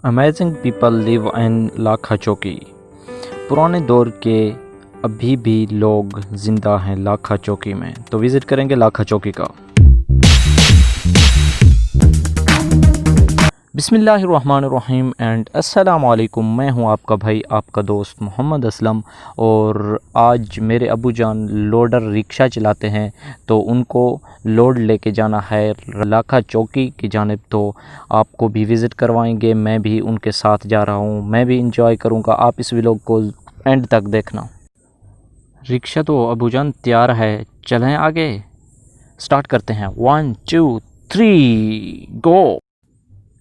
Amazing people live in लाखा चौकी। पुराने दौर के अभी भी लोग ज़िंदा हैं लाखा चौकी में, तो विज़िट करेंगे लाखा चौकी का। बिस्मिल्लाहिर्रहमानिर्रहीम एंड अस्सलामु अलैकुम। मैं हूं आपका भाई, आपका दोस्त मोहम्मद असलम। और आज मेरे अबू जान लोडर रिक्शा चलाते हैं, तो उनको लोड लेके जाना है लाखा चौकी की जानिब, तो आपको भी विज़िट करवाएंगे। मैं भी उनके साथ जा रहा हूं, मैं भी इंजॉय करूंगा। आप इस व्लॉग को एंड तक देखना। रिक्शा तो अबू जान तैयार है, चलें आगे, स्टार्ट करते हैं। 1 2 3 गो।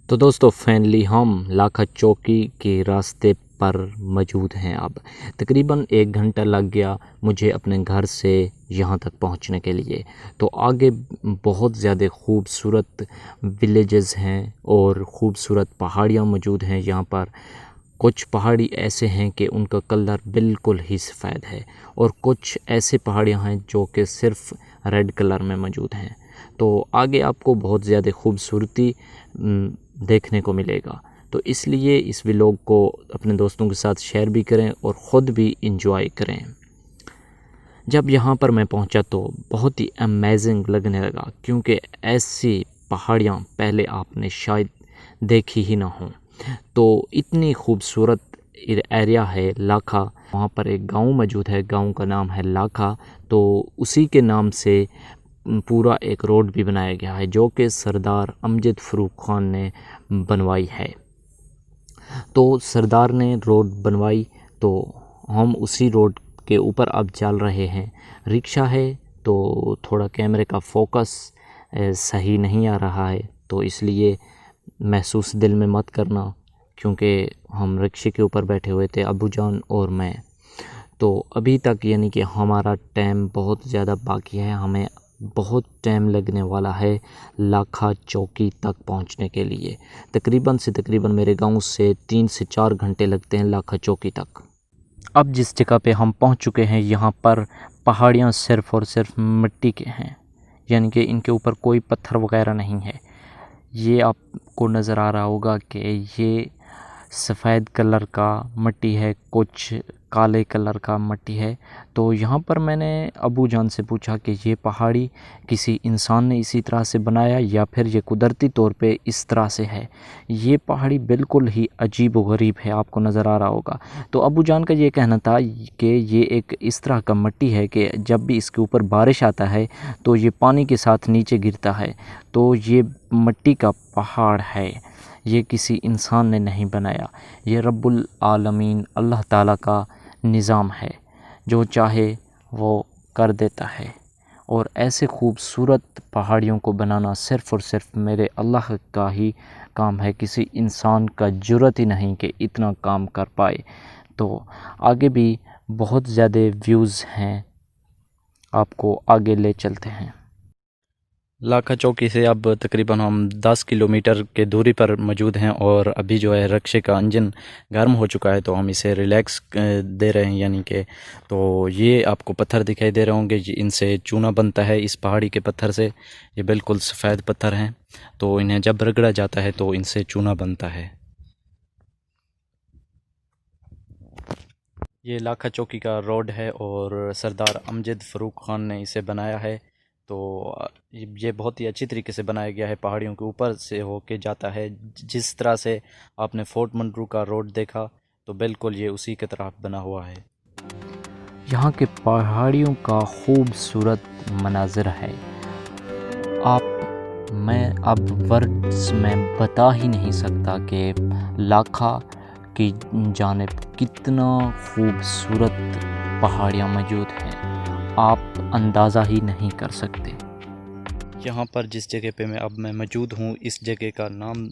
तो दोस्तों फाइनली हम लाखा चौकी के रास्ते पर मौजूद हैं। अब तकरीबन 1 घंटा लग गया मुझे अपने घर से यहाँ तक पहुँचने के लिए। तो आगे बहुत ज़्यादा खूबसूरत विलेजेस हैं और ख़ूबसूरत पहाड़ियाँ मौजूद हैं। यहाँ पर कुछ पहाड़ी ऐसे हैं कि उनका कलर बिल्कुल ही सफ़ेद है, और कुछ ऐसे पहाड़ियाँ हैं जो कि सिर्फ़ रेड कलर में मौजूद हैं। तो आगे आपको बहुत ज़्यादा खूबसूरती देखने को मिलेगा, तो इसलिए इस व्लॉग को अपने दोस्तों के साथ शेयर भी करें और ख़ुद भी इंजॉय करें। जब यहाँ पर मैं पहुँचा तो बहुत ही अमेजिंग लगने लगा, क्योंकि ऐसी पहाड़ियाँ पहले आपने शायद देखी ही ना हो। तो इतनी खूबसूरत एरिया है लाखा। वहाँ पर एक गांव मौजूद है, गांव का नाम है लाखा। तो उसी के नाम से पूरा एक रोड भी बनाया गया है, जो कि सरदार अमजद फ़रूक ख़ान ने बनवाई है। तो सरदार ने रोड बनवाई, तो हम उसी रोड के ऊपर अब चल रहे हैं। रिक्शा है तो थोड़ा कैमरे का फोकस सही नहीं आ रहा है, तो इसलिए महसूस दिल में मत करना, क्योंकि हम रिक्शे के ऊपर बैठे हुए थे अबू जान और मैं। तो अभी तक यानी कि हमारा टाइम बहुत ज़्यादा बाकी है, हमें बहुत टाइम लगने वाला है लाखा चौकी तक पहुंचने के लिए। तकरीबन मेरे गांव से 3 से 4 घंटे लगते हैं लाखा चौकी तक। अब जिस जगह पे हम पहुंच चुके हैं, यहाँ पर पहाड़ियाँ सिर्फ़ और सिर्फ मिट्टी के हैं, यानी कि इनके ऊपर कोई पत्थर वगैरह नहीं है। ये आपको नज़र आ रहा होगा कि ये सफ़ेद कलर का मिट्टी है, कुछ काले कलर का मिट्टी है। तो यहाँ पर मैंने अबू जान से पूछा कि ये पहाड़ी किसी इंसान ने इसी तरह से बनाया या फिर ये कुदरती तौर पे इस तरह से है। ये पहाड़ी बिल्कुल ही अजीब व गरीब है, आपको नज़र आ रहा होगा। तो अबू जान का ये कहना था कि ये एक इस तरह का मिट्टी है कि जब भी इसके ऊपर बारिश आता है तो ये पानी के साथ नीचे गिरता है। तो ये मिट्टी का पहाड़ है, ये किसी इंसान ने नहीं बनाया। ये रब्बुल आलमीन अल्लाह ताला का निज़ाम है, जो चाहे वो कर देता है। और ऐसे खूबसूरत पहाड़ियों को बनाना सिर्फ़ और सिर्फ मेरे अल्लाह का ही काम है, किसी इंसान का जुर्रत ही नहीं कि इतना काम कर पाए। तो आगे भी बहुत ज़्यादा व्यूज़ हैं, आपको आगे ले चलते हैं। लाखा चौकी से अब तकरीबन हम 10 किलोमीटर के दूरी पर मौजूद हैं, और अभी जो है रिक्शे का इंजन गर्म हो चुका है, तो हम इसे रिलैक्स दे रहे हैं। यानी कि तो ये आपको पत्थर दिखाई दे रहे होंगे, इनसे चूना बनता है इस पहाड़ी के पत्थर से। ये बिल्कुल सफ़ेद पत्थर हैं, तो इन्हें जब रगड़ा जाता है तो इनसे चूना बनता है। ये लाखा चौकी का रोड है और सरदार अमजद फ़रूक ख़ान ने इसे बनाया है। तो ये बहुत ही अच्छी तरीके से बनाया गया है, पहाड़ियों के ऊपर से होके जाता है। जिस तरह से आपने फोर्ट मंडरू का रोड देखा, तो बिल्कुल ये उसी की तरह बना हुआ है। यहाँ के पहाड़ियों का खूबसूरत मनाज़र है, मैं अब वर्ड्स में बता ही नहीं सकता कि लाखा की जानिब कितना खूबसूरत पहाड़ियाँ मौजूद हैं, आप अंदाज़ा ही नहीं कर सकते। यहाँ पर जिस जगह पे मैं मौजूद हूँ, इस जगह का नाम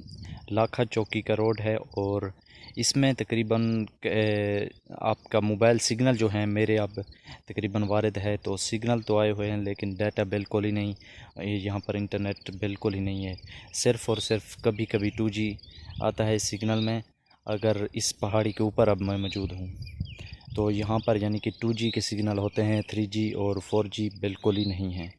लाखा चौकी का रोड है, और इसमें तकरीबन आपका मोबाइल सिग्नल जो है मेरे अब तकरीबन वारिद है। तो सिग्नल तो आए हुए हैं, लेकिन डाटा बिल्कुल ही नहीं, यहाँ पर इंटरनेट बिल्कुल ही नहीं है। सिर्फ़ और सिर्फ कभी कभी 2G आता है सिग्नल में। अगर इस पहाड़ी के ऊपर अब मैं मौजूद हूँ, तो यहाँ पर यानी कि 2G के सिग्नल होते हैं, 3G और 4G बिल्कुल ही नहीं है।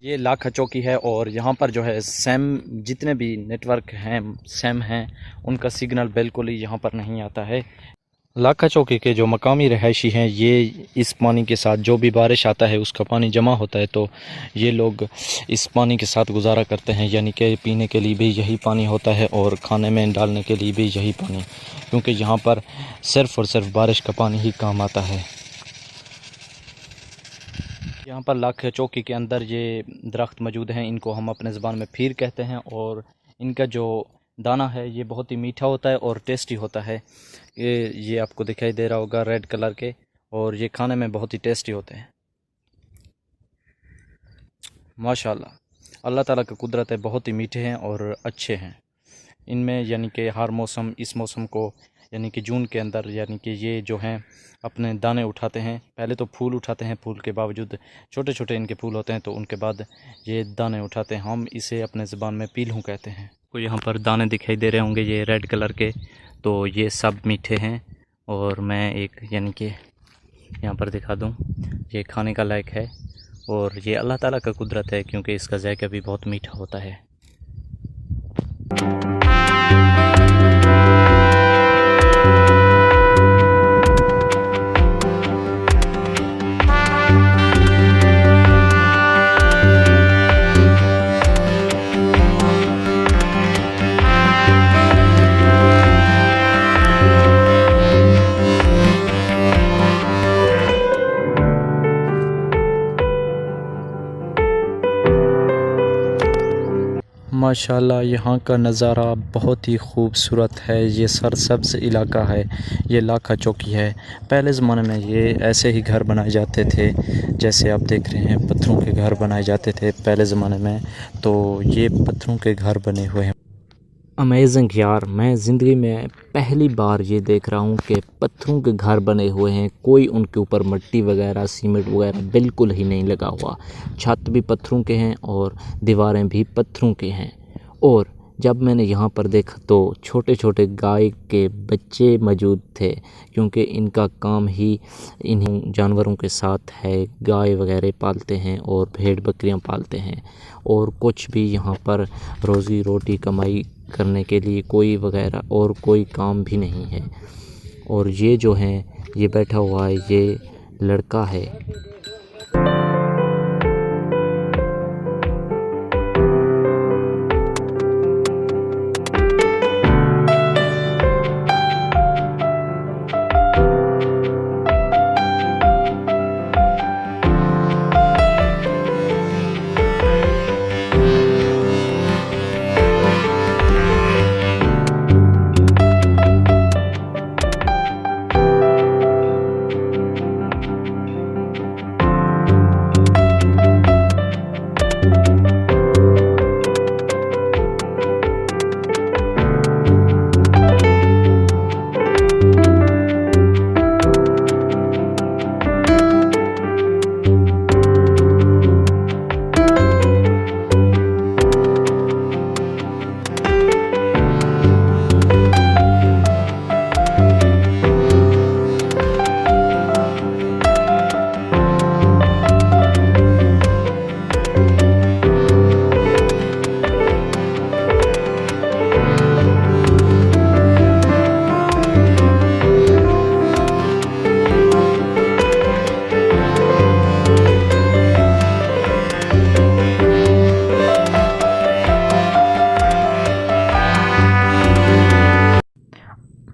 ये लाखा चौकी है और यहाँ पर जो है सेम जितने भी नेटवर्क हैं सेम हैं, उनका सिग्नल बिल्कुल ही यहाँ पर नहीं आता है। लाखा चौकी के जो मकामी रहायशी हैं ये इस पानी के साथ, जो भी बारिश आता है उसका पानी जमा होता है, तो ये लोग इस पानी के साथ गुजारा करते हैं, यानी कि पीने के लिए भी यही पानी होता है और खाने में डालने के लिए भी यही पानी, क्योंकि यहाँ पर सिर्फ़ और सिर्फ बारिश का पानी ही काम आता है। यहाँ पर लाखा चौकी के अंदर ये दरख्त मौजूद हैं, इनको हम अपने ज़बान में फीर कहते हैं और इनका जो दाना है ये बहुत ही मीठा होता है और टेस्टी होता है। ये आपको दिखाई दे रहा होगा रेड कलर के, और ये खाने में बहुत ही टेस्टी होते हैं। माशाल्लाह अल्लाह ताला की कुदरत है, बहुत ही मीठे हैं और अच्छे हैं। इनमें यानी कि हर मौसम, इस मौसम को यानी कि जून के अंदर यानी कि ये जो हैं अपने दाने उठाते हैं। पहले तो फूल उठाते हैं, फूल के बावजूद छोटे छोटे इनके फूल होते हैं, तो उनके बाद ये दाने उठाते हैं। हम इसे अपने ज़बान में पीलहू कहते हैं। तो यहाँ पर दाने दिखाई दे रहे होंगे ये रेड कलर के, तो ये सब मीठे हैं। और मैं एक यानी कि यहाँ पर दिखा दूँ, ये खाने का लायक है और ये अल्लाह ताला का कुदरत है, क्योंकि इसका जायका भी बहुत मीठा होता है। माशाल्लाह यहाँ का नज़ारा बहुत ही खूबसूरत है। ये सरसब्ज़ इलाका है, ये लाखा चौकी है। पहले ज़माने में ये ऐसे ही घर बनाए जाते थे, जैसे आप देख रहे हैं पत्थरों के घर बनाए जाते थे पहले ज़माने में, तो ये पत्थरों के घर बने हुए हैं। अमेजिंग यार, मैं ज़िंदगी में पहली बार ये देख रहा हूँ कि पत्थरों के घर बने हुए हैं, कोई उनके ऊपर मिट्टी वगैरह सीमेंट वगैरह बिल्कुल ही नहीं लगा हुआ। छत भी पत्थरों के हैं और दीवारें भी पत्थरों के हैं। और जब मैंने यहाँ पर देखा तो छोटे छोटे गाय के बच्चे मौजूद थे, क्योंकि इनका काम ही इन जानवरों के साथ है। गाय वगैरह पालते हैं और भेड़ बकरियाँ पालते हैं, और कुछ भी यहाँ पर रोज़ी रोटी कमाई करने के लिए कोई वगैरह और कोई काम भी नहीं है। और ये जो है ये बैठा हुआ है, ये लड़का है।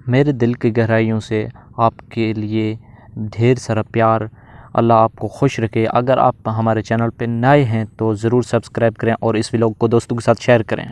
मेरे दिल की गहराइयों से आपके लिए ढेर सारा प्यार। अल्लाह आपको खुश रखे। अगर आप हमारे चैनल पे नए हैं तो ज़रूर सब्सक्राइब करें और इस व्लॉग को दोस्तों के साथ शेयर करें।